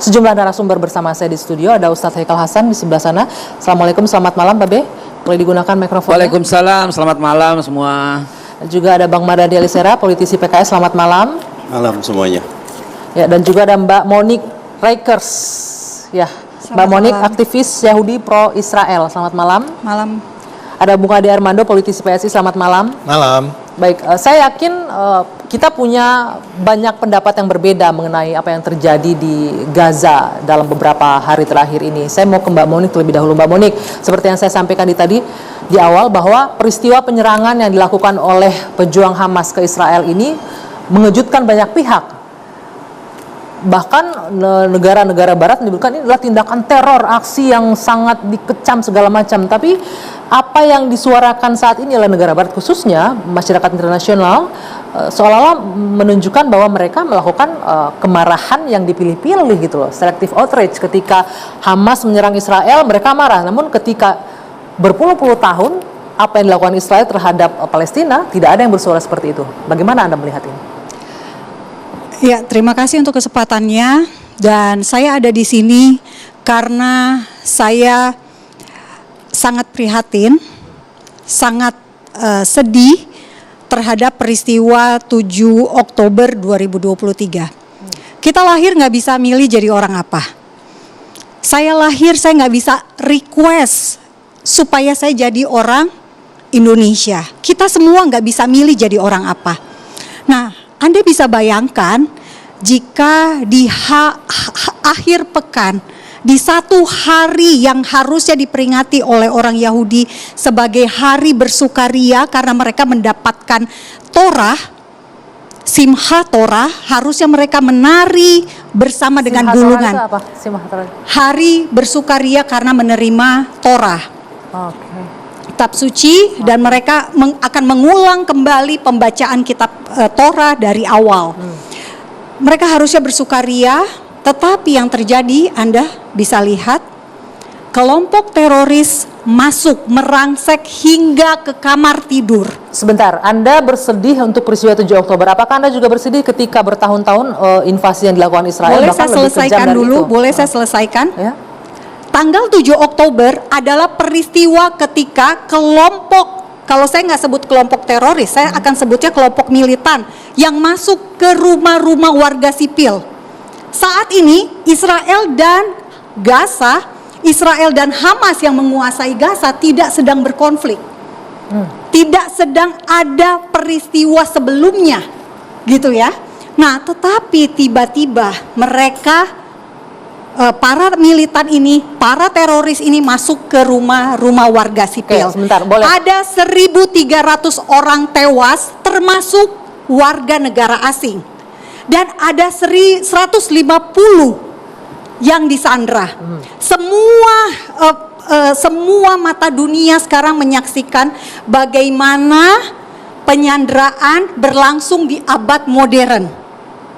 sejumlah narasumber bersama saya di studio. Ada Ustadz Haikal Hasan di sebelah sana. Assalamualaikum, selamat malam Pak B. Boleh digunakan mikrofonnya. Waalaikumsalam, selamat malam semua. Juga ada Bang Mardhani Alisera, politisi PKS, selamat malam. Malam semuanya. Ya, dan juga ada Mbak Monique Reikers. Ya, Mbak Monique, aktivis Yahudi pro Israel, selamat malam. Malam. Ada Bung Ade Armando, politisi PSI, selamat malam. Malam. Baik, saya yakin kita punya banyak pendapat yang berbeda mengenai apa yang terjadi di Gaza dalam beberapa hari terakhir ini. Saya mau ke Mbak Monique terlebih dahulu. Mbak Monique, seperti yang saya sampaikan tadi di awal bahwa peristiwa penyerangan yang dilakukan oleh pejuang Hamas ke Israel ini mengejutkan banyak pihak. Bahkan negara-negara barat menyebutkan ini adalah tindakan teror, aksi yang sangat dikecam segala macam. Tapi apa yang disuarakan saat ini oleh negara barat, khususnya masyarakat internasional, seolah-olah menunjukkan bahwa mereka melakukan kemarahan yang dipilih-pilih gitu loh, selective outrage. Ketika Hamas menyerang Israel, mereka marah. Namun ketika berpuluh-puluh tahun apa yang dilakukan Israel terhadap Palestina, tidak ada yang bersuara seperti itu. Bagaimana Anda melihat ini? Ya, terima kasih untuk kesempatannya. Dan saya ada di sini karena saya sangat prihatin, sangat sedih terhadap peristiwa 7 Oktober 2023. Kita lahir nggak bisa milih jadi orang apa. Saya lahir, saya nggak bisa request supaya saya jadi orang Indonesia. Kita semua nggak bisa milih jadi orang apa. Nah, Anda bisa bayangkan jika di akhir pekan, di satu hari yang harusnya diperingati oleh orang Yahudi sebagai hari bersukaria karena mereka mendapatkan Torah, Simha Torah, harusnya mereka menari bersama dengan gulungan. Hari bersukaria karena menerima Torah. Kitab suci, dan mereka akan mengulang kembali pembacaan kitab Torah dari awal. Mereka harusnya bersukaria, tetapi yang terjadi Anda bisa lihat kelompok teroris masuk merangsek hingga ke kamar tidur. Sebentar, Anda bersedih untuk peristiwa 7 Oktober. Apakah Anda juga bersedih ketika bertahun-tahun invasi yang dilakukan Israel? Boleh saya selesaikan dulu? Boleh saya selesaikan? Ya. Tanggal 7 Oktober adalah peristiwa ketika kelompok, kalau saya nggak sebut kelompok teroris, saya akan sebutnya kelompok militan yang masuk ke rumah-rumah warga sipil. Saat ini Israel dan Gaza, Israel dan Hamas yang menguasai Gaza tidak sedang berkonflik. Tidak sedang ada peristiwa sebelumnya, gitu ya. Nah, tetapi tiba-tiba mereka para militan ini, para teroris ini masuk ke rumah-rumah warga sipil. Oke, sebentar, boleh. Ada 1.300 orang tewas, termasuk warga negara asing. Dan ada 150 yang disandra. Semua mata dunia sekarang menyaksikan bagaimana penyanderaan berlangsung di abad modern.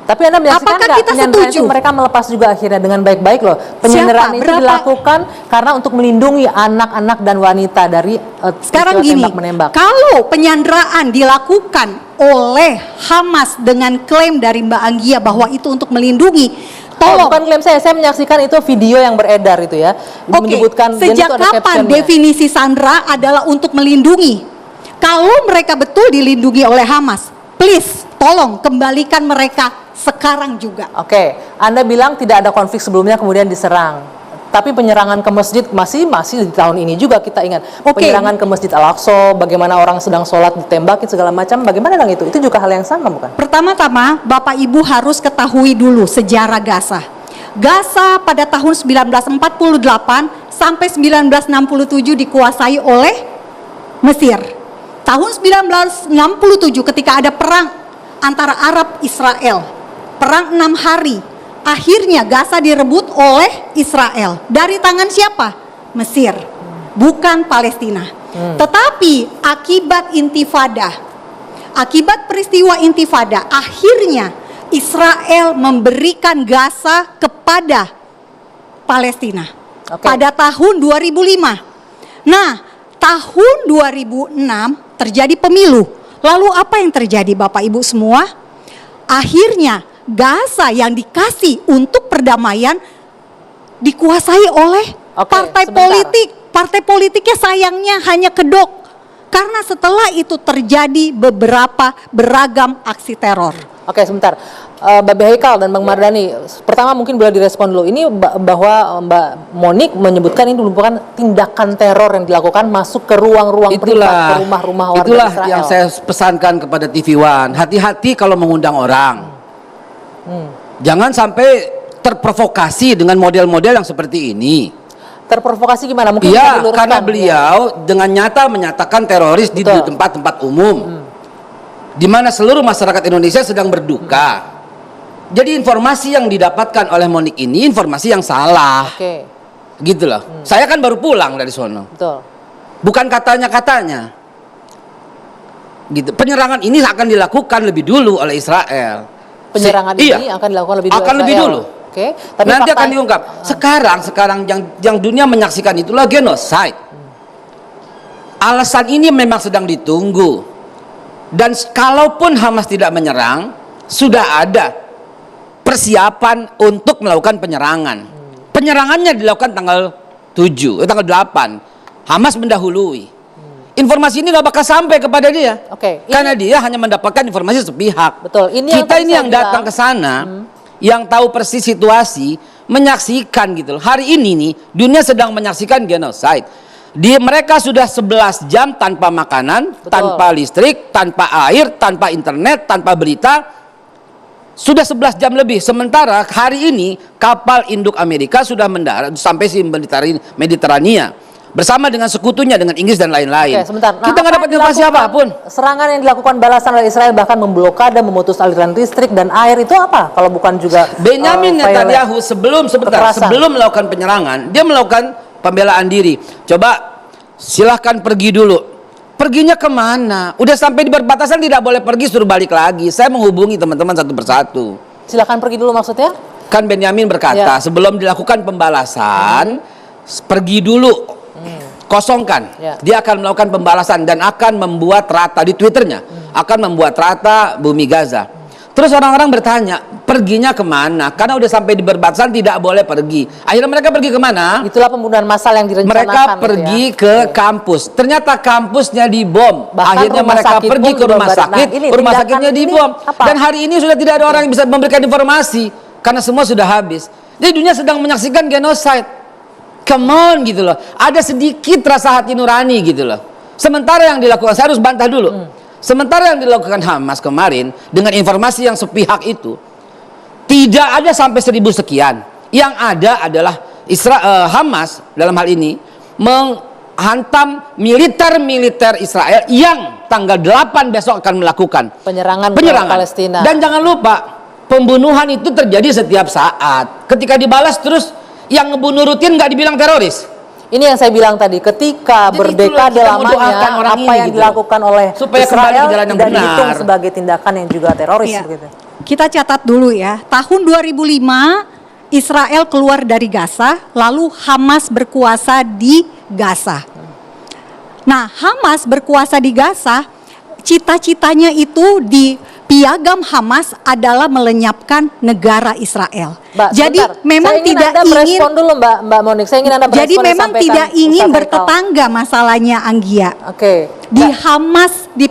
Tapi Anda menyaksikan nggak penyanderaan itu mereka melepas juga akhirnya dengan baik-baik loh. Penyanderaan itu dilakukan karena untuk melindungi anak-anak dan wanita dari sekarang gini, tembak-menembak. Kalau penyanderaan dilakukan oleh Hamas dengan klaim dari Mbak Anggia bahwa itu untuk melindungi, tolong. Bukan klaim saya menyaksikan itu video yang beredar itu ya. Menyebutkan sejak kapan definisi sandra adalah untuk melindungi? Kalau mereka betul dilindungi oleh Hamas, please tolong kembalikan mereka sekarang juga. Oke, Anda bilang tidak ada konflik sebelumnya kemudian diserang. Tapi penyerangan ke masjid masih di tahun ini juga kita ingat. Penyerangan ke Masjid Al-Aqsa, bagaimana orang sedang sholat ditembakin segala macam, bagaimana dengan itu? Itu juga hal yang sama bukan? Pertama-tama Bapak Ibu harus ketahui dulu sejarah Gaza. Gaza pada tahun 1948 sampai 1967 dikuasai oleh Mesir. Tahun 1967 ketika ada perang antara Arab Israel, perang 6 hari, akhirnya Gaza direbut oleh Israel. Dari tangan siapa? Mesir, bukan Palestina. Tetapi akibat intifada, akibat peristiwa intifada, akhirnya Israel memberikan Gaza kepada Palestina pada tahun 2005. Nah, tahun 2006 terjadi pemilu. Lalu apa yang terjadi Bapak Ibu semua? Akhirnya Gaza yang dikasih untuk perdamaian dikuasai oleh Oke, partai sebentar. politik. Partai politiknya sayangnya hanya kedok. Karena setelah itu terjadi beberapa beragam aksi teror. Oke, sebentar. Mbak Haikal dan Bang Mardhani, pertama mungkin boleh direspon dulu. Ini bahwa Mbak Monik menyebutkan ini merupakan tindakan teror yang dilakukan masuk ke ruang-ruang privat, ke rumah-rumah warga itulah Israel. yang saya pesankan kepada TV One. Hati-hati kalau mengundang orang. Jangan sampai terprovokasi dengan model-model yang seperti ini. Terprovokasi gimana? Mungkin bisa Iya, diluruskan. karena beliau dengan nyata menyatakan teroris di Betul. tempat-tempat umum, di mana seluruh masyarakat Indonesia sedang berduka. Jadi informasi yang didapatkan oleh Monik ini informasi yang salah, Oke, gitu loh. Saya kan baru pulang dari sono, betul. bukan katanya, gitu. Penyerangan ini akan dilakukan lebih dulu oleh Israel. Penyerangan Iya. ini akan dilakukan lebih dulu. Akan lebih Israel. dulu. Oke, tapi Nanti fakta- akan diungkap. Sekarang yang dunia menyaksikan itulah genocide. Alasan ini memang sedang ditunggu. Dan kalaupun Hamas tidak menyerang, sudah ada persiapan untuk melakukan penyerangan. Penyerangannya dilakukan tanggal 8. Hamas mendahului. Informasi ini gak bakal sampai kepada dia. Oke, ini- Karena dia hanya mendapatkan informasi sepihak. Betul, ini yang Kita tadi ini saya yang datang bilang. ke sana, yang tahu persis situasi, menyaksikan gitu loh. Hari ini nih, dunia sedang menyaksikan genocide. Mereka sudah 11 jam tanpa makanan, Betul. tanpa listrik, tanpa air, tanpa internet, tanpa berita. Sudah 11 jam lebih. Sementara hari ini kapal induk Amerika sudah mendarat sampai di Mediterania bersama dengan sekutunya, dengan Inggris dan lain-lain. Oke, sebentar. Nah, Kita nggak apa dapat yang informasi dilakukan- apapun. Serangan yang dilakukan balasan oleh Israel bahkan memblokade, memutus aliran listrik dan air itu apa? Kalau bukan juga Benyamin Netanyahu sebelum kekerasan. melakukan penyerangan, dia melakukan pembelaan diri. Coba silahkan pergi dulu. Perginya kemana? Udah sampai di perbatasan tidak boleh pergi, suruh balik lagi. Saya menghubungi teman-teman satu persatu. Silakan pergi dulu maksudnya? Kan Benyamin berkata, Ya. sebelum dilakukan pembalasan, pergi dulu, kosongkan. Ya. Dia akan melakukan pembalasan dan akan membuat rata di Twitternya, akan membuat rata bumi Gaza. Terus orang-orang bertanya, perginya kemana? Karena udah sampai di perbatasan tidak boleh pergi. Akhirnya mereka pergi kemana? Itulah pembunuhan massal yang direncanakan. Mereka gitu pergi ya. ke kampus. Ternyata kampusnya dibom. Bahkan Akhirnya rumah mereka sakit pergi pun ke rumah dibom. sakit. Nah, ini Rumah tindakan sakitnya ini dibom. apa? Dan hari ini sudah tidak ada orang yang bisa memberikan informasi karena semua sudah habis. Jadi dunia sedang menyaksikan genocide. Come on gitu loh. Ada sedikit rasa hati nurani gitu loh. Sementara yang dilakukan, saya harus bantah dulu. Sementara yang dilakukan Hamas kemarin dengan informasi yang sepihak itu, tidak ada sampai 1000 sekian. Yang ada adalah Hamas dalam hal ini menghantam militer Israel yang tanggal 8 besok akan melakukan penyerangan ke Palestina. Dan jangan lupa, pembunuhan itu terjadi setiap saat. Ketika dibalas terus yang ngebunuh rutin nggak dibilang teroris. Ini yang saya bilang tadi, ketika Jadi berdekade itulah kita lamanya mendoakan orang apa ini yang gitu. dilakukan oleh Supaya kembali Israel ke jalan yang tidak benar. dihitung sebagai tindakan yang juga teroris Iya. begitu. Kita catat dulu ya, tahun 2005 Israel keluar dari Gaza, lalu Hamas berkuasa di Gaza. Nah, Hamas berkuasa di Gaza, cita-citanya itu di piagam Hamas adalah melenyapkan negara Israel. Mbak, Jadi sebentar. memang Saya ingin tidak Anda ingin merespon dulu Mbak Monik. Saya ingin Anda merespon jadi yang memang disampaikan tidak ingin Ustaz Haikal. bertetangga masalahnya, Anggia. Oke. Di Hamas, di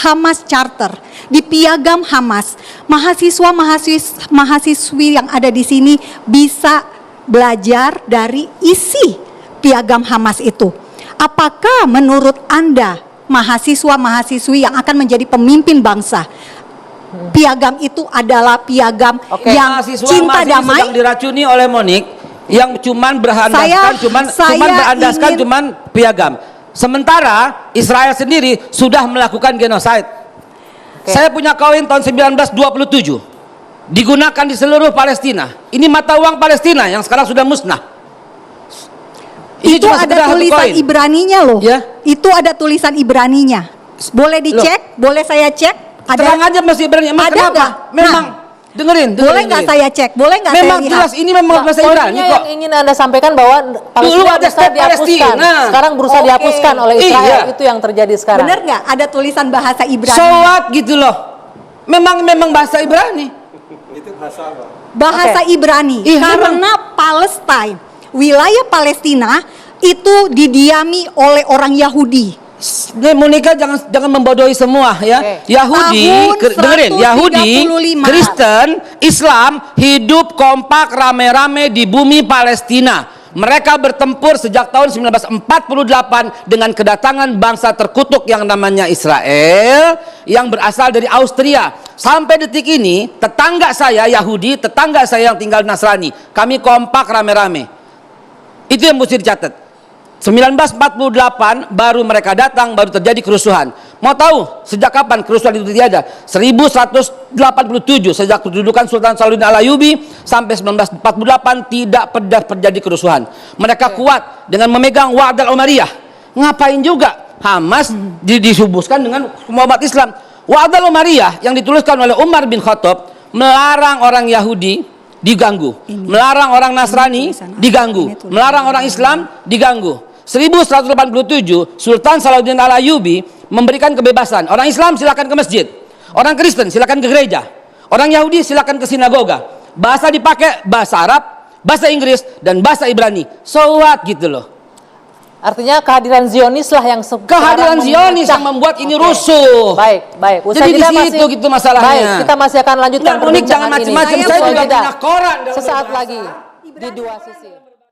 Hamas Charter, di piagam Hamas, mahasiswa-mahasiswi yang ada di sini bisa belajar dari isi piagam Hamas itu. Apakah menurut Anda mahasiswa-mahasiswi yang akan menjadi pemimpin bangsa, piagam itu adalah piagam Oke. yang cinta Sedang damai? diracuni oleh Monik yang cuman berandaskan Saya ingin- piagam. Sementara Israel sendiri sudah melakukan genocide. Oke. Saya punya koin tahun 1927 digunakan di seluruh Palestina. Ini mata uang Palestina yang sekarang sudah musnah. Ini Itu cuma ada sekedar satu tulisan koin. Ibraninya loh. Ya. Itu ada tulisan Ibraninya. Boleh dicek? Boleh saya cek? Terang aja masih berani. Emang Ada kenapa? nggak? Memang dengerin. Boleh nggak saya cek? Boleh nggak saya Memang lihat? jelas ini memang bahasa Ibrani Poinnya kok. yang ingin Anda sampaikan bahwa Palestina Dulu ada berusaha state dihapuskan. Palestina. Sekarang berusaha Oke. dihapuskan oleh Israel. Iya. Itu yang terjadi sekarang. Bener nggak ada tulisan bahasa Ibrani? So what gitu loh. Memang bahasa Ibrani. bahasa Ibrani. Iya, Karena Palestine, wilayah Palestina itu didiami oleh orang Yahudi. Monica jangan membodohi semua ya. Oke. Yahudi, Tahun dengerin, Yahudi, 135. Kristen, Islam hidup kompak rame-rame di bumi Palestina. Mereka bertempur sejak tahun 1948 dengan kedatangan bangsa terkutuk yang namanya Israel yang berasal dari Austria. Sampai detik ini, tetangga saya Yahudi, tetangga saya yang tinggal Nasrani, kami kompak rame-rame. Itu yang mesti dicatat. 1948 baru mereka datang, baru terjadi kerusuhan. Mau tahu sejak kapan kerusuhan itu terjadi? 1187 sejak kedudukan Sultan Salahuddin Al-Ayyubi sampai 1948 tidak pernah terjadi kerusuhan. Mereka kuat dengan memegang Wa'd al-Umariyah. Ngapain juga Hamas disubuhkan dengan umat Islam? Wa'd al-Umariyah yang dituliskan oleh Umar bin Khattab melarang orang Yahudi diganggu, melarang orang Nasrani diganggu, melarang orang Islam diganggu. 1187 Sultan Salahuddin Al-Ayyubi memberikan kebebasan. Orang Islam silakan ke masjid, orang Kristen silakan ke gereja, orang Yahudi silakan ke sinagoga. Bahasa dipakai bahasa Arab, bahasa Inggris dan bahasa Ibrani. So what gitu loh. Artinya kehadiran Zionis lah yang Kehadiran Zionis yang membuat ini rusuh. Baik. Jadi di situ gitu masalahnya. Baik, kita masih akan lanjutkan Nggak, Monik, jangan perbincangan ini. macam-macam. Saya juga punya koran. Sesaat lagi di Dua Sisi.